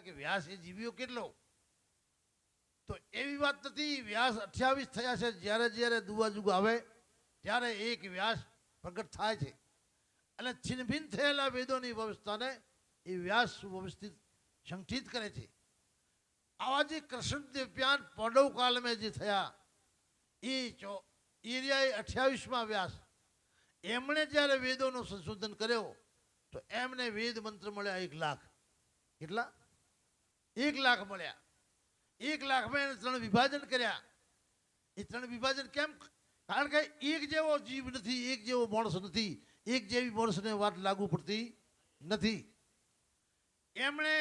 હતા કે વ્યાસ એ જીવ્યો કેટલો, તો એવી વાત નથી. વ્યાસ 28 થયા છે. જ્યારે જ્યારે દુવાજુગ આવે ત્યારે એક વ્યાસ પ્રગટ થાય છે અને છિન્નભિન્ન થયેલા વેદોની વ્યવસ્થાને એ વ્યાસ સુવ્યવસ્થિત સંગઠિત કરે છે. આવા જે કૃષ્ણ દિવ્યાન પાંડવ કાળમાં જે થયા એ એરિયાએ 28માં વ્યાસ એમણે જ્યારે વેદોનું સંશોધન કર્યો તો એમને વેદ મંત્ર મળ્યા 1 લાખ. કેટલા? 1 લાખ મળ્યા. 1 લાખમાં એને 3 વિભાજન કર્યા. એ 3 વિભાજન કેમ? કારણ કે એક જેવો જીવ નથી, એક જેવો માણસ નથી, એક જેવી માણસને વાત લાગુ પડતી નથી. એમણે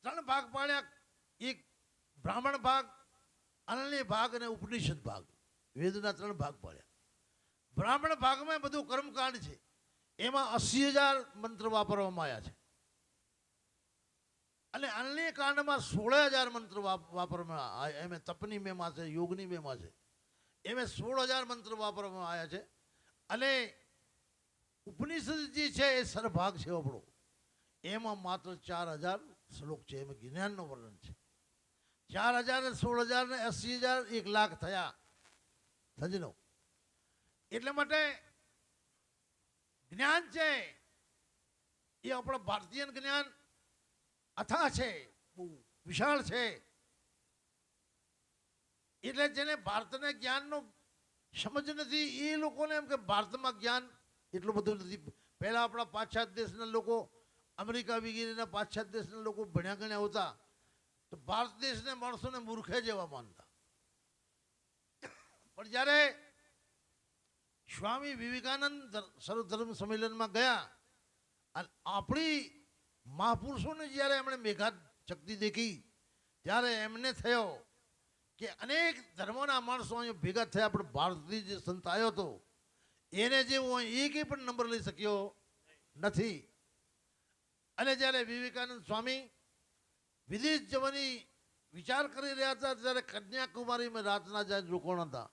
3 ભાગ પાડ્યા. એક બ્રાહ્મણ ભાગ, અનન્ય ભાગ અને ઉપનિષદ ભાગ. વેદના 3 ભાગ પાડ્યા. બ્રાહ્મણ ભાગમાં બધું કર્મકાંડ છે. એમાં 80,000 મંત્ર વાપરવામાં આવ્યા છે અને અન્ય કાંડમાં 16,000 મંત્ર વાપરવામાં આવ્યા. એમાં તપની મેમાં છે, યોગની મેમાં છે. એમાં 16,000 મંત્ર વાપરવામાં આવ્યા છે. અને ઉપનિષદ જે છે એ સરભાગ છે આપણો, એમાં માત્ર 4,000 શ્લોક છે. એમાં જ્ઞાનનું વર્ણન છે. 4,000 ને 16,000 ને 80,000 1 લાખ થયા સજનો. એટલે માટે જ્ઞાન છે એ આપણા ભારતીય જ્ઞાન અથા છે, બહુ વિશાળ છે. એટલે જેને ભારતને જ્ઞાનનો સમજ નથી એ લોકોને એમ કે ભારતમાં જ્ઞાન એટલું બધું નથી. પહેલા આપણા પાશ્ચાત્ય દેશના લોકો, અમેરિકા વગેરેના પાશ્ચાત્ય દેશના લોકો ભણ્યા ગણ્યા હોતા તો ભારત દેશના માણસોને મૂર્ખે જેવા માનતા. પણ જ્યારે સ્વામી વિવેકાનંદ સર્વધર્મ સંમેલનમાં ગયા અને આપણી મહાપુરુષોને જ્યારે એમણે મેઘા શક્તિ દેખી ત્યારે એમને થયો કે અનેક ધર્મોના માણસો અહીંયા ભેગા થયા, પણ ભારતીય જે સંત આવ્યો હતો એને જેવો એક પણ નંબર લઈ શક્યો નથી. અને જ્યારે વિવેકાનંદ સ્વામી વિદેશ જવાની વિચાર કરી રહ્યા હતા ત્યારે કન્યાકુમારીમાં રાતના જાય રોકાણ હતા.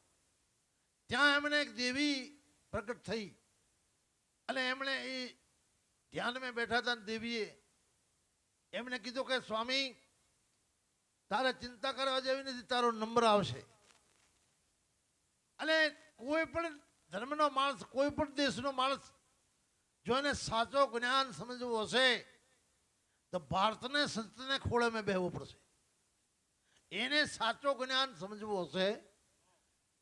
ત્યાં એમણે એક દેવી પ્રગટ થઈ અને એમણે એ ધ્યાનમાં બેઠા હતા. દેવીએ એમણે કીધું કે સ્વામી તારે ચિંતા કરવા જેવી નથી, તારો નંબર આવશે. અને કોઈ પણ ધર્મનો માણસ, કોઈ પણ દેશનો માણસ જો એને સાચો જ્ઞાન સમજવું હશે તો ભારતને સંતને ખોળે મેં બેહવું પડશે. એને સાચો જ્ઞાન સમજવું હશે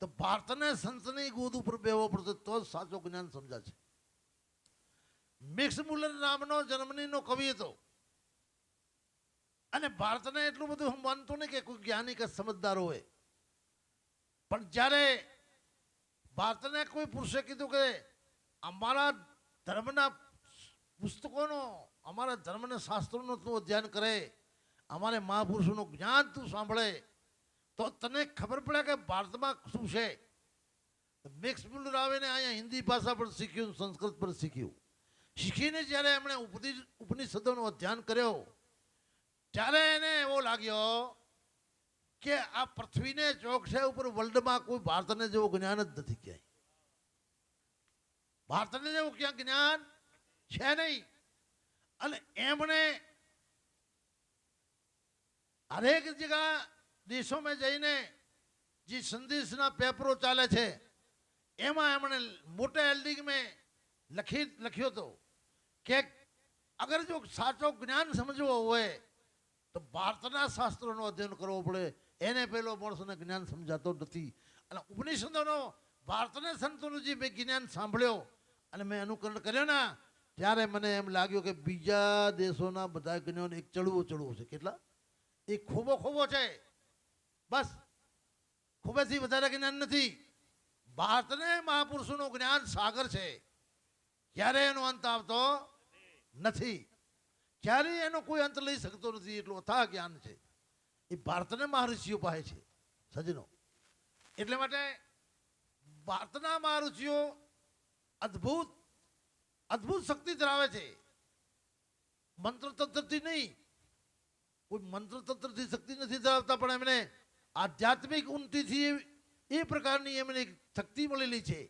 તો ભારતને સંતની ગોદ ઉપર બેહવો પડશે, તો જ સાચો જ્ઞાન સમજાશે. મેક્સ મુલર નામનો જર્મનીનો કવિ હતો અને ભારતને એટલું બધું હું માનતો નહીં કે કોઈ જ્ઞાની કે સમજદાર હોય, પણ જ્યારે ભારતને કોઈ પુરુષે કીધું કે અમારા ધર્મના પુસ્તકોનો, અમારા ધર્મના શાસ્ત્રોનું તું અધ્યયન કરે, અમારે મહાપુરુષોનું જ્ઞાન તું સાંભળે તો તને ખબર પડે કે ભારતમાં શું છે. મેક્સ મુલર આવીને અહીંયા હિન્દી ભાષા પણ શીખ્યું, સંસ્કૃત પણ શીખ્યું. શીખીને જ્યારે એમણે ઉપનિષદોનો અધ્યયન કર્યો ત્યારે એને એવો લાગ્યો કે આ પૃથ્વીને ચોકસે ઉપર વર્લ્ડમાં કોઈ ભારતને જેવું જ્ઞાન જ નથી ક્યાંય. ભારતને જેવું ક્યાં જ્ઞાન છે નહીં. અને એમણે હરેક જગ્યા દેશોમાં જઈને જે સંદેશના પેપરો ચાલે છે એમાં એમણે મોટા એલ્ડિંગમાં લખ્યો હતો કે અગર જો સાચો જ્ઞાન સમજવો હોય તો ભારતના શાસ્ત્રોનો અધ્યયન કરવો પડે. એને પહેલો માણસોને જ્ઞાન સમજાતો નથી. અને ઉપનિષદોનો ભારતના સંતોનું જે મેં જ્ઞાન સાંભળ્યો અને મેં અનુકરણ કર્યો ને ત્યારે મને એમ લાગ્યું કે બીજા દેશોના બધા જ્ઞાન એક ચડવું છે. કેટલા? એ ખોબો છે. બસ ખોબેથી વધારે જ્ઞાન નથી. ભારતને મહાપુરુષોનું જ્ઞાન સાગર છે, ક્યારે એનો અંત આવતો નથી, ક્યારેય એનો કોઈ અંત લઈ શકતો નથી. એટલું અથાગ જ્ઞાન છે એ ભારતને મહર્ષિઓ પાસે છે સજનો. એટલે માટે ભારતના મહર્ષિઓ અદ્ભુત અદ્ભુત શક્તિ ધરાવે છે. મંત્ર તંત્રથી નહીં, કોઈ મંત્ર તંત્રથી શક્તિ નથી ધરાવતા, પણ એમને આધ્યાત્મિક ઉન્નતિથી એ પ્રકારની એમને શક્તિ મળેલી છે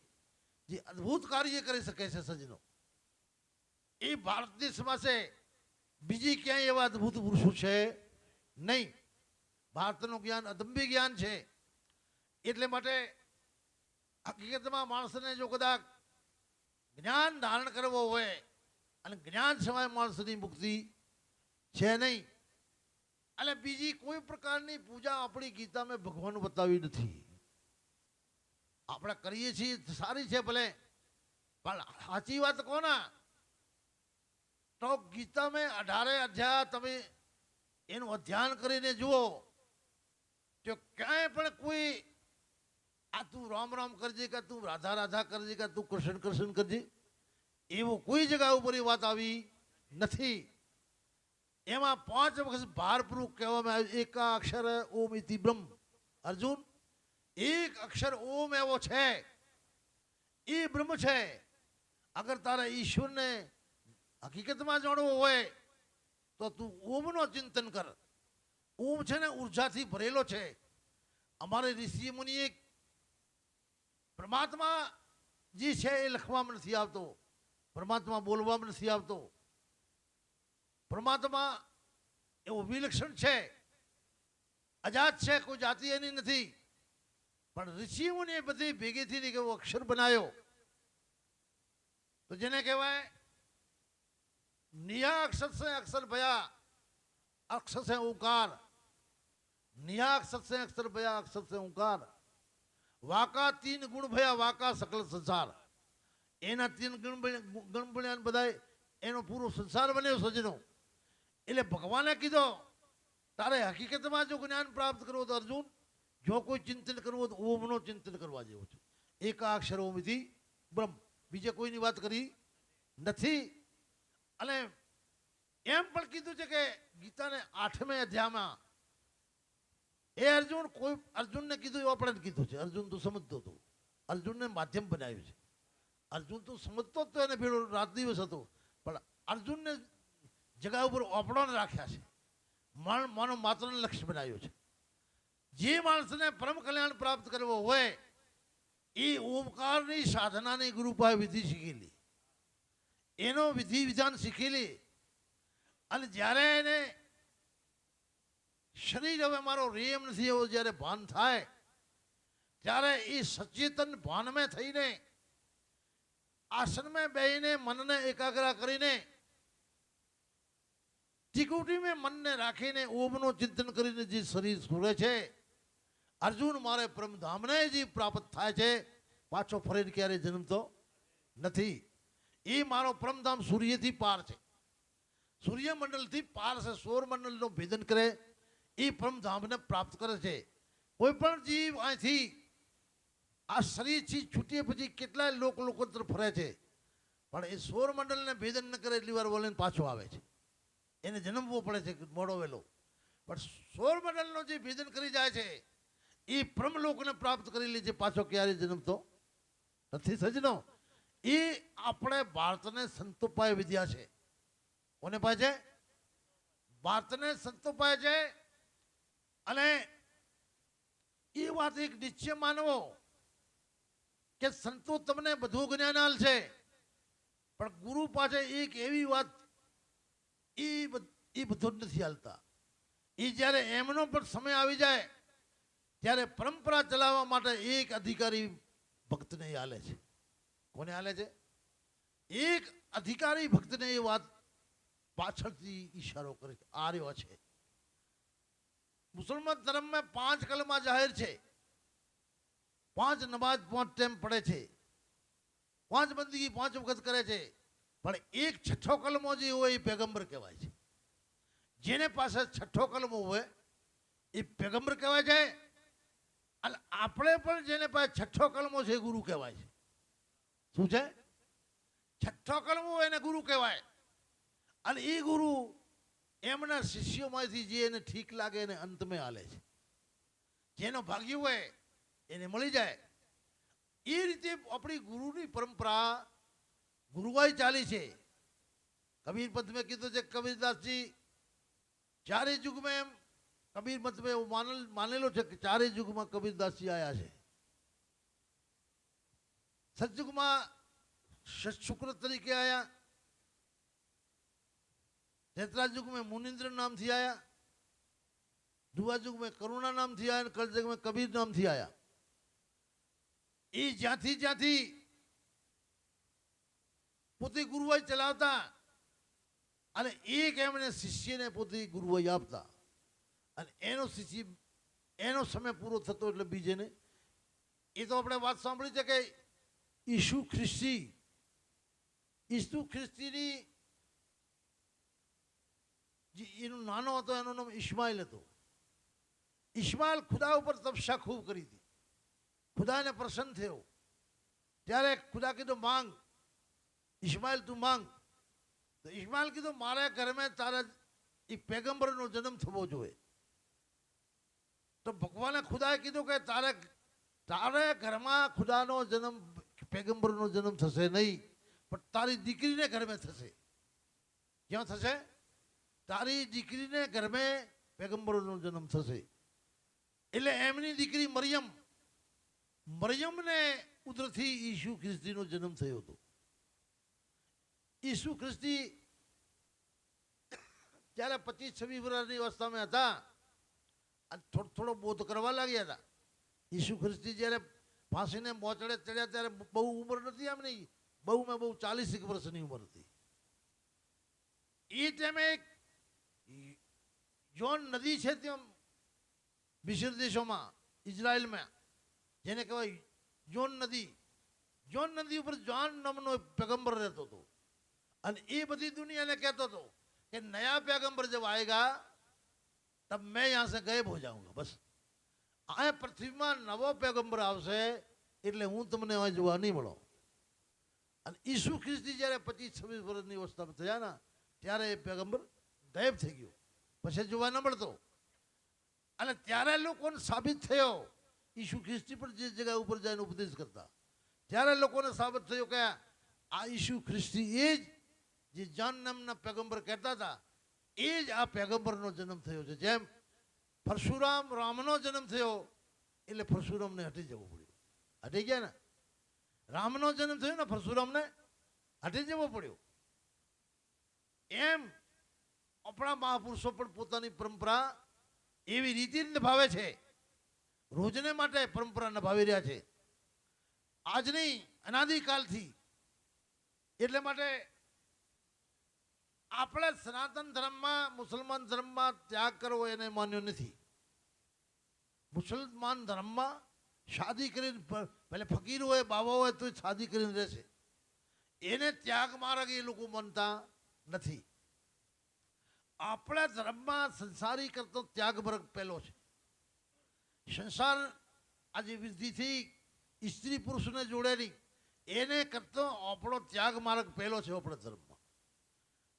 જે અદ્ભુત કાર્ય કરી શકે છે સજનો. એ ભારત દેશમાં છે બીજી ક્યાંય એવા અદ્ભુત પુરુષો છે નહીં. ભારતનું જ્ઞાન અદંબી જ્ઞાન છે. એટલે માટે હકીકતમાં માણસને જો કદાચ જ્ઞાન ધારણ કરવો હોય અને જ્ઞાન સિવાય માણસની મુક્તિ છે નહીં. એટલે બીજી કોઈ પ્રકારની પૂજા આપણી ગીતામાં ભગવાન બતાવી નથી. આપણે કરીએ છીએ સારી છે ભલે, પણ સાચી વાત કોના તો ગીતામાં 18 અધ્યાય તમે એનું અધ્યયન કરીને જુઓ તો ક્યાંય પણ કોઈ આ તું રામ રામ કરજે કે તું રાધા રાધા કરજે કે તું કૃષ્ણ કૃષ્ણ કરજે એવું કોઈ જગ્યા ઉપર એ વાત આવી નથી. એમાં 5 વખત ભારપૂર્વક કહેવામાં આવ્યું એકા અક્ષર ઓમ ઇતિ બ્રહ્મ. અર્જુન, એક અક્ષર ઓમ એવો છે, એ બ્રહ્મ છે. અગર તારે ઈશ્વરને હકીકતમાં જાણવું હોય તો તું ઓમનો ચિંતન કર. ઓમ છે ને ઉર્જાથી ભરેલો છે. અમારે ઋષિ મુનિએ પરમાત્મા જે છે એ લખવામાં નથી આવતો, પરમાત્મા બોલવામાં નથી આવતો. પરમાત્મા એવો વિલક્ષણ છે, અજાત છે, કોઈ જાતિ એની નથી. પણ ઋષિઓને બધી ભેગીથી એવો અક્ષર બનાવ્યો તો જેને કહેવાય નિયા અક્ષર સે અક્ષર ભયા અક્ષર સે ઓંકાર. નિયા અક્ષર સે અક્ષર ભયા અક્ષર સે ઓંકાર. વાકા 3 ગુણ ભયા વાકા સકલ સંસાર. એના 3 ગુણ બન્યા બધા એનો પૂરો સંસાર બન્યો સજનો. એટલે ભગવાને કીધો તારે હકીકતમાં જો જ્ઞાન પ્રાપ્ત કરવો તો અર્જુન જો કોઈ ચિંતન કરવું તો ઓમનો ચિંતન કરવા જેવું છે. એકાક્ષર ઓમથી બ્રહ્મ, બીજે કોઈની વાત કરી નથી. અને એમ પણ કીધું છે કે ગીતાને 8મા અધ્યાયમાં એ અર્જુનને કીધું એવું આપણે કીધું છે. અર્જુન તો સમજતો હતો, અર્જુનને માધ્યમ બનાવ્યું છે. અર્જુન તો સમજતો જ તો એને ભેળો રાત દિવસ હતો, પણ અર્જુનને જગા ઉપર ઓપડોને રાખ્યા છે. માનો માત્રને લક્ષ્ય બનાવ્યું છે. જે માણસને પરમ કલ્યાણ પ્રાપ્ત કરવો હોય એ ઓમકારની સાધનાની ગુરુ પાસે વિધિ શીખેલી, એનો વિધિ વિધાન શીખેલી. અને જ્યારે એને શરીર હવે મારો રેમ નથી એવો જ્યારે ભાન થાય ત્યારે એ સચેતન ભાનમાં થઈને આસનમાં બેહીને મનને એકાગ્ર કરીને ત્રિકુટીમાં મનને રાખીને ઓમનો ચિંતન કરીને જે શરીર સુરે છે, અર્જુન મારે પરમધામને જે પ્રાપ્ત થાય છે, પાછો ફરીને ક્યારેય જન્મતો નથી. એ મારો પરમધામ સૂર્યથી પાર છે, સૂર્યમંડળથી પાર છે. સૌરમંડળનો ભેદન કરે એ પરમધામને પ્રાપ્ત કરે છે. કોઈ પણ જીવ અહીંથી આ શરીરથી છૂટીએ પછી કેટલાય લોકોત્ર ફરે છે, પણ એ સૌરમંડળને ભેદન ન કરે એટલી વાર બોલીને પાછો આવે છે. એને જન્મવો પડે છે મોડો વહેલો. પણ સૌરમંડળનો જે ભેદન કરી જાય છે એ બ્રહ્મલોકને પ્રાપ્ત કરી લે છે, પાછો ક્યારેય જન્મતો નથી સજનો. એ આપણે ભારતને સંતો પાસે વિદ્યા છે. કોને પાસે છે? ભારતને સંતો પાસે છે. અને એ વાત એક નિશ્ચય માનવો કે સંતો તમને બધું જ્ઞાન આલ છે, પણ ગુરુ પાસે એક એવી વાત એ બધું જ નથી હાલતા. એ જ્યારે એમનો પણ સમય આવી જાય ત્યારે પરંપરા ચલાવવા માટે એક અધિકારી ભક્તને એ હાલે છે. કોને હાલે છે? એક અધિકારી ભક્તને એ વાત પાછળથી ઈશારો કરે છે. આ રહ્યો છે. મુસલમાન ધર્મમાં 5 કલમા જાહેર છે, 5 નમાજ 5 ટાઈમ પડે છે, 5 બંદગી 5 વખત કરે છે. પણ એક 6ઠ્ઠો કલમો જે હોય એ પેગમ્બર કહેવાય છે. જેને પાસે 6ઠ્ઠો કલમો હોય એ પેગમ્બર કહેવાય છે. અને આપણે પણ જેને પાસે 6ઠ્ઠો કલમો છે એ ગુરુ કહેવાય છે. શું છે? 6ઠ્ઠો કલમો એને ગુરુ કહેવાય. અને એ ગુરુ એમના શિષ્યોમાંથી જે એને ઠીક લાગે એને અંતમાં હાલે છે. જેનો ભાગ્ય હોય એને મળી જાય. એ રીતે આપણી ગુરુની પરંપરા ગુરુવાઈ ચાલી છે. કબીર પંથ મેં કીધું છે કબીરદાસજી 4 યુગમાં એમ કબીર પંથ મેં એવું માનેલો છે કે 4 યુગમાં કબીરદાસજી આવ્યા છે. સતયુગમાં શુક્ર તરીકે આવ્યા, त्रेता युग में मुनिंद्र नाम थी आया, दुआ युग में करुणा नाम थी आया, कल युग में कबीर नाम थी आया। ये ज्याथी ज्याथी પોતે ગુરુવાઈ ચલાવતા અને એક એમણે શિષ્યને પોતે ગુરુવાઈ આપતા અને એનો શિષ્ય એનો સમય પૂરો થતો એટલે બીજેને એ તો આપણે વાત સાંભળી છે કે ઈસુ ખ્રિસ્તીની જે એનો નાનો હતો એનું નામ ઇસ્માઇલ હતો. ઇસ્માઇલ ખુદા ઉપર તપસ્યા ખૂબ કરી હતી. ખુદાને પ્રસન્ન થયો ત્યારે ખુદા કીધું માંગ इस्माइल तू मांग. तो इस्माइल की तो मारे घर में तारा एक पैगंबर नो जन्म थवो जोए. तो भगवान ने खुदा कीधुं के तारे घर में खुदा नो जन्म पैगंबर नो जन्म थशे नहीं, पण तारी दीकरी ने घर में थशे. क्यों थशे? तारी दीकरी ने घर में पैगंबर नो जन्म थशे. એટલે એમની દીકરી મરિયમ ને ઉદરથી ઈસુ ખ્રિસ્તીનો જન્મ થયો હતો. ઈસુ ખ્રિસ્તી જ્યારે 25-26 વર્ષની અવસ્થામાં હતા અને થોડો બોધ કરવા લાગ્યા હતા. ઈસુ ખ્રિસ્તી જ્યારે ફાંસીને મોચડે ચડ્યા ત્યારે બહુ ઉંમર નથી એમની, બહુમાં બહુ 40 વર્ષની ઉંમર હતી. એ ટાઈમે એક જોન નદી છે ત્યાં મિસ્ર દેશોમાં, ઇઝરાયલમાં, જેને કહેવાય જોન નદી ઉપર જોન નામનો પેગંબર રહેતો હતો. અને એ બધી दुनिया ने कहता तो कि नया पैगंबर जब आएगा तब मैं यहाँ से गायब हो जाऊंगा. बस आ पृथ्वी में नवो पैगंबर आवशे એટલે હું તમને હવે જોવા નહીં મળો. અને ઈસુ ખ્રિસ્તી જ્યારે 25-26 વર્ષની અવસ્થામાં થયા ને ત્યારે એ પેગંબર ગાયબ થઈ ગયો, પછી જોવા ન મળતો. અને ત્યારે લોકોને સાબિત થયો ઈસુ ખ્રિસ્તી પણ જે જગ્યા ઉપર જઈને ઉપદેશ કરતા ત્યારે લોકોને સાબિત થયો કે આ ઈસુ ખ્રિસ્તી એ જ જે જોન નામના પેગંબર કહેતા હતા એ જ આ પેગંબરનો જન્મ થયો છે. જેમ પરશુરામ રામનો જન્મ થયો એટલે પરશુરામને હટી જવું પડ્યું. હટી ગયા ને? રામનો જન્મ થયો ને પરશુરામને હટી જવો પડ્યો. એમ આપણા મહાપુરુષો પણ પોતાની પરંપરા એવી રીતે નિભાવે છે, રોજને માટે પરંપરા નિભાવી રહ્યા છે આજની અનાદિકાલથી. એટલે માટે આપણે સનાતન ધર્મમાં મુસલમાન ધર્મમાં ત્યાગ કરવો એને માન્યો નથી. મુસલમાન ધર્મમાં શાદી કરીને ભલે ફકીર હોય બાવા હોય તો શાદી કરીને રહેશે, એને ત્યાગ માર્ગ એ લોકો માનતા નથી. આપણા ધર્મમાં સંસારી કરતો ત્યાગ માર્ગ પહેલો છે. સંસાર આજે વિધિથી સ્ત્રી પુરુષને જોડેલી એને કરતો આપણો ત્યાગ માર્ગ પહેલો છે આપણા ધર્મમાં.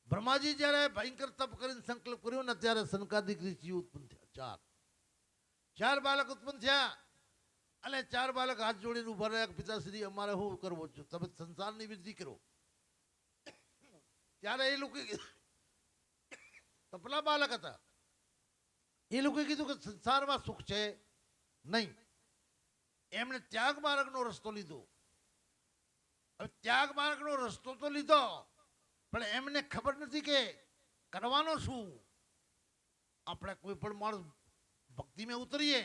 બ્રહ્માજી જ્યારે ભયંકર તપ કરીને સંકલ્પ કર્યો ને ત્યારે સનકાદિક ઋષિઓ ઉત્પન્ન થયા. ચાર બાળક ઉત્પન્ન થયા અને ચાર બાળક હાથ જોડીને ઉભા રહ્યા, પિતાશ્રી અમારે શું કરવો છો, તમે સંસારની વૃદ્ધિ કરો. ત્યારે એ લોકો તપલા બાળક હતા, એ લોકોએ કીધું કે સંસારમાં સુખ છે નહીં. એમણે ત્યાગ માર્ગનો રસ્તો લીધો. હવે ત્યાગ માર્ગનો રસ્તો તો લીધો પણ એમને ખબર નથી કે કરવાનો શું. આપણે કોઈ પણ માણસ ભક્તિમાં ઉતરીએ,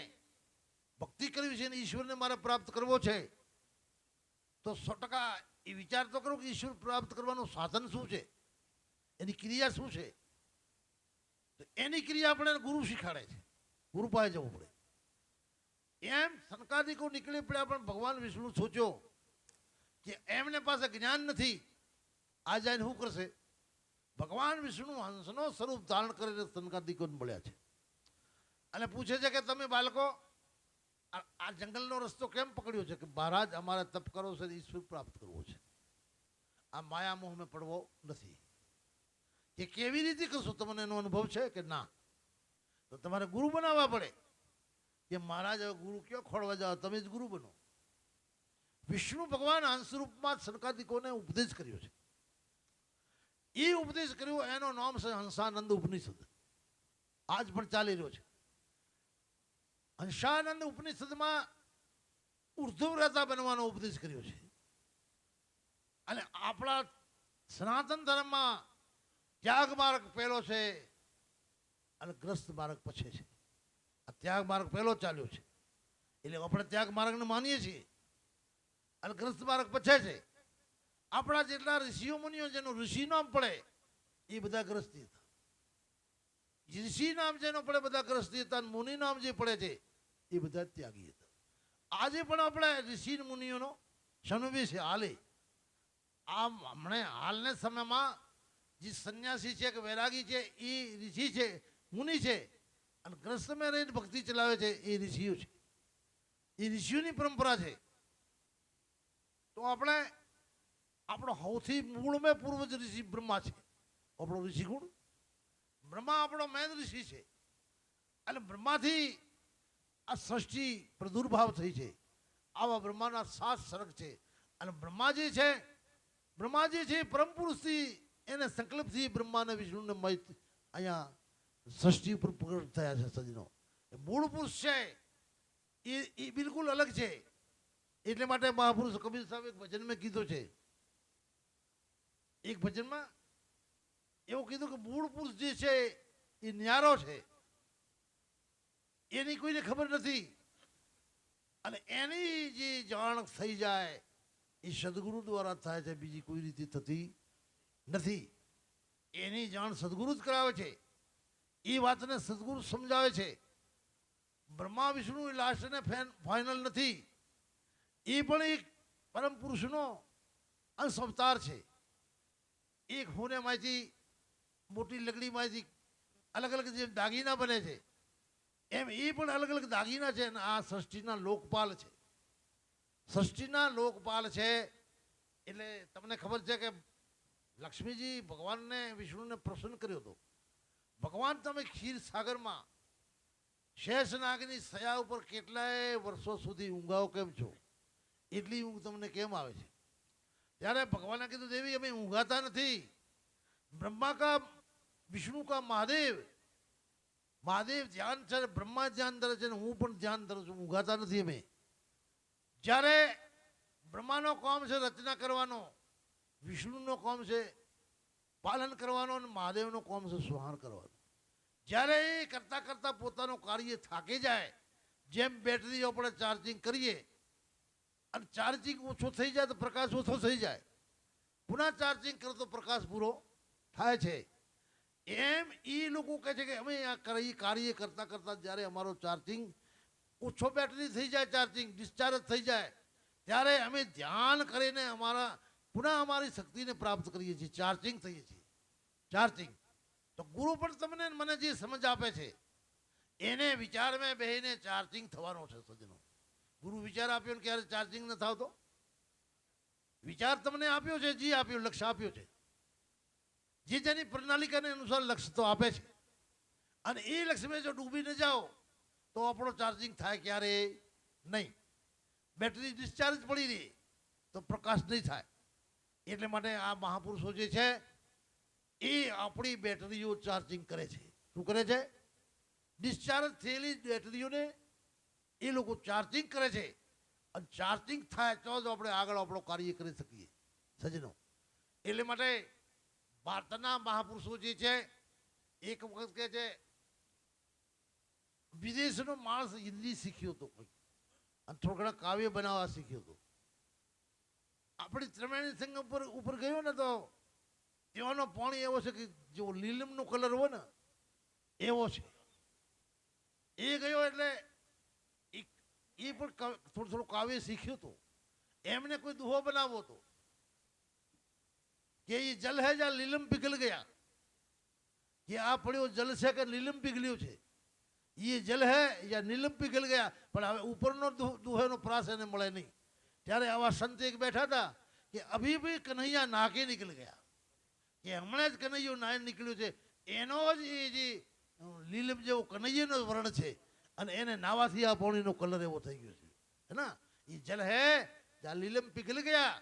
ભક્તિ કરવી છે ને ઈશ્વરને મારે પ્રાપ્ત કરવો છે તો 100% એ વિચાર તો કરો કે ઈશ્વર પ્રાપ્ત કરવાનું સાધન શું છે, એની ક્રિયા શું છે. તો એની ક્રિયા આપણે ગુરુ શીખાડે છે, ગુરુ પાસે જવું પડે. એમ સનકાદિકો નીકળી પડ્યા પણ ભગવાન વિષ્ણુ સોચ્યો કે એમને પાસે જ્ઞાન નથી, આ જઈને શું કરશે. ભગવાન વિષ્ણુ હંસનો સ્વરૂપ ધારણ કરીને સનકાદિકોને મળ્યા છે અને પૂછે છે કે તમે બાળકો આ જંગલનો રસ્તો કેમ પકડ્યો છે. કે મહારાજ અમારે તપ કરવો છે, ઈશ્વર પ્રાપ્ત કરવો છે, આ માયા મોહમાં પડવો નથી. કે કેવી રીતે કરશો, તમને એનો અનુભવ છે કે ના? તો તમારે ગુરુ બનાવવા પડે. કે મહારાજ હવે ગુરુ કયો ખોળવા જાઓ, તમે જ ગુરુ બનો. વિષ્ણુ ભગવાન હંસરૂપમાં સનકાદિકોને ઉપદેશ કર્યો છે. એ ઉપદેશ કર્યો એનો નામ છે હંસાનંદ ઉપનિષદ. આજ પણ ચાલી રહ્યો છે. હંસાનંદ ઉપનિષદમાં ઉર્ધ્વવ્રતા બનવાનો ઉપદેશ કર્યો છે. અને આપણા સનાતન ધર્મમાં ત્યાગ માર્ગ પહેલો છે અને ગ્રસ્ત માર્ગ પછી છે. આ ત્યાગ માર્ગ પહેલો ચાલ્યો છે એટલે આપણે ત્યાગ માર્ગને માનીએ છીએ અને ગ્રસ્ત માર્ગ પછી છે. આપણા જેટલા ઋષિઓ મુનિઓ જેનું ઋષિ નામ પડે એ બધા ગ્રસ્તી હતા. ઋષિ નામ જેનો પડે બધા ગ્રસ્તી હતા. મુનિ નામ જે પડે છે એ બધા ત્યાગી હતા. આજે પણ આપણે ઋષિ મુનિઓનો સનુભી છે હાલે. આમ હમણાં હાલના સમયમાં જે સંન્યાસી છે કે વૈરાગી છે એ ઋષિ છે, મુનિ છે, અને ગ્રસ્તમાં રહીને ભક્તિ ચલાવે છે એ ઋષિઓ છે. એ ઋષિઓની પરંપરા છે. તો આપણે આપણો સૌથી મૂળમાં પૂર્વજ ઋષિ બ્રહ્મા છે. આપણો ઋષિ ગુણ બ્રહ્મા આપણો મેન ઋષિ છે. અને બ્રહ્માથી આ સૃષ્ટિ પ્રદુર્ભાવ થઈ છે. આવા બ્રહ્માના 7 સર્ગ છે. અને બ્રહ્માજી છે પરમ પુરુષથી એને સંકલ્પથી બ્રહ્માને વિષ્ણુને મય અહીંયા સૃષ્ટિ ઉપર પ્રગટ થયા છે. સજનો એ મૂળ પુરુષ છે એ બિલકુલ અલગ છે. એટલે માટે મહાપુરુષ કબીર સાહેબ એક ભજનમાં કીધું છે, એક ભજનમાં એવું કીધું કે મૂળ પુરુષ જે છે એ ન્યારો છે, એની કોઈને ખબર નથી. અને એની જે જાણ થઈ જાય એ સદગુરુ દ્વારા થાય છે, બીજી કોઈ રીતે થતી નથી. એની જાણ સદગુરુ જ કરાવે છે. એ વાતને સદગુરુ સમજાવે છે. બ્રહ્મા વિષ્ણુ એ લાસ્ટ અને ફાઇનલ નથી. એ પણ એક પરમ પુરુષનો અંશ અવતાર છે. એક હોનેમાંથી મોટી લકડીમાંથી અલગ અલગ જે દાગીના બને છે એમ એ પણ અલગ અલગ દાગીના છે. અને આ સૃષ્ટિના લોકપાલ છે. સૃષ્ટિના લોકપાલ છે. એટલે તમને ખબર છે કે લક્ષ્મીજી ભગવાનને વિષ્ણુને પ્રસન્ન કર્યો હતો. ભગવાન તમે ક્ષીર સાગરમાં શેષનાગની સયા ઉપર કેટલાય વર્ષો સુધી ઊંઘાઓ કેમ છો? એટલી ઊંઘ તમને કેમ આવે છે? ત્યારે ભગવાને કીધું દેવી અમે ઊંઘાતા નથી. બ્રહ્મા કા વિષ્ણુ કા મહાદેવ ધ્યાન છે, બ્રહ્મા ધ્યાન ધરે છે, હું પણ ધ્યાન ધરું છું. ઊંઘાતા નથી અમે. જ્યારે બ્રહ્માનો કામ છે રચના કરવાનો, વિષ્ણુનો કામ છે પાલન કરવાનો, અને મહાદેવનો કામ છે સંહાર કરવાનો. જ્યારે એ કરતા કરતા પોતાનું કાર્ય થાકી જાય, જેમ બેટરી આપણે ચાર્જિંગ કરીએ અને ચાર્જિંગ ઓછો થઈ જાય તો પ્રકાશ ઓછો થઈ જાય, પુનઃ ચાર્જિંગ કરો તો પ્રકાશ પૂરો થાય છે. એમ એ લોકો કહે છે કે અમે આ કાર્ય કરતા કરતા જ્યારે અમારો ચાર્જિંગ ઓછો બેટરી થઈ જાય, ચાર્જિંગ ડિસ્ચાર્જ થઈ જાય, ત્યારે અમે ધ્યાન કરીને પુનઃ અમારી શક્તિને પ્રાપ્ત કરીએ છીએ, ચાર્જિંગ થઈએ છીએ. ચાર્જિંગ તો ગુરુ પણ તમને મને જે સમજ આપે છે એને વિચારમાં બેહીને ચાર્જિંગ થવાનો છે. સજનો ગુરુ વિચાર આપ્યો ને ક્યારે ચાર્જિંગ ન થાવ તો? વિચાર તમને આપ્યો છે, જે આપ્યો લક્ષ્ય આપ્યો છે, જે જેની પ્રણાલિકાને અનુસાર લક્ષ્ય તો આપે છે. અને એ લક્ષ્યમાં જો ડૂબી ન જાઓ તો આપણો ચાર્જિંગ થાય ક્યારે નહીં. બેટરી ડિસ્ચાર્જ પડી રહી તો પ્રકાશ નહીં થાય. એટલે માટે આ મહાપુરુષો જે છે એ આપણી બેટરીઓ ચાર્જિંગ કરે છે. શું કરે છે? ડિસ્ચાર્જ થયેલી બેટરીઓને એ લોકો ચાર્જિંગ કરે છે. અને ચાર્જિંગ થાય તો જ આપણે આગળ આપણો કાર્ય કરી શકીએ. સજનો એટલે માટે ભારતના મહાપુરુષો જે છે એક વખત કહે છે વિદેશનો માણસ હિન્દી શીખ્યો હતો કોઈ, અને થોડા ઘણા કાવ્ય બનાવવા શીખ્યો હતો. આપણી ત્રિવેણી સંગમ ઉપર ગયો ને તો એવાનો પાણી એવો છે કે જો લીલમનો કલર હોય ને એવો છે. એ ગયો એટલે એ પણ થોડું થોડું કાવ્ય શીખ્યું હતું. એમને કોઈ દુહો બનાવવો હતો કે એ જલ હે જ્યાં લીલમ પીગલ ગયા, કે આ પડ્યો જલ છે કે લીલમ પીગલ્યું છે, એ જલ હે યા નીલમ પીગલ ગયા. પણ હવે ઉપરનો દુહેનો પ્રાસ એને મળે નહીં. ત્યારે આવા સંત એક બેઠા હતા કે અભી ભી કન્હૈયા નાકે નીકળ ગયા, કે હમણાં જ કનૈયો નાય નીકળ્યું છે. એનો જ એ જે લીલમ જેવો કનૈયાનો વર્ણ છે, અને એને નાવાથી આ પાણીનો કલર એવો થઈ ગયો છે. હે ના? એ જલ હે જ્યાં લીલમ પીગલ ગયા,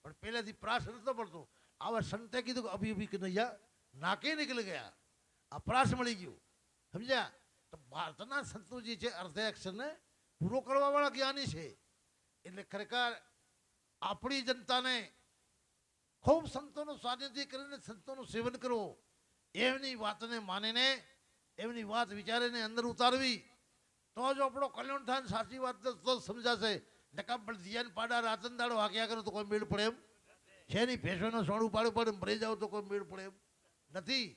પણ પહેલાથી પ્રાસ નતો પડતો. આવા સંતે કીધું કે અભી અભી કનૈયા નાકે નીકળી ગયા, આ પ્રાસ મળી ગયું. સમજ્યા? તો ભારતના સંતો જે છે અર્ધ અક્ષરને પૂરો કરવા વાળા જ્ઞાની છે. એટલે ખરેખર આપણી જનતાને ખૂબ સંતોનું સાનિધ્ય કરીને સંતોનું સેવન કરવું એમની વાતને માનીને એમની વાત વિચારીને અંદર ઉતારવી તો જ આપણો કલ્યાણ થાય ને સાચી વાત તો જ સમજાશે નકામ પણ દિયાન પાડા રાતન દાડો હાક્યા કરો તો કોઈ મેળ પડે એમ છે નહીં. ભેંસોનો સોણ ઉપાડવું પડે મરી જાવ તો કોઈ મેળ પડે એમ નથી.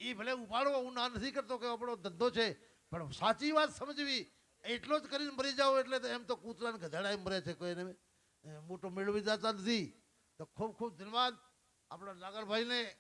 એ ભલે ઉપાડવો હું ના નથી કરતો કે આપણો ધંધો છે, પણ સાચી વાત સમજવી એટલો જ કરીને મરી જાવ એટલે તો એમ તો કૂતરાને ગધાડા મરે છે, કોઈને મોટો મેળવી જતા નથી. તો ખૂબ ખૂબ ધન્યવાદ આપણા નાગરભાઈને.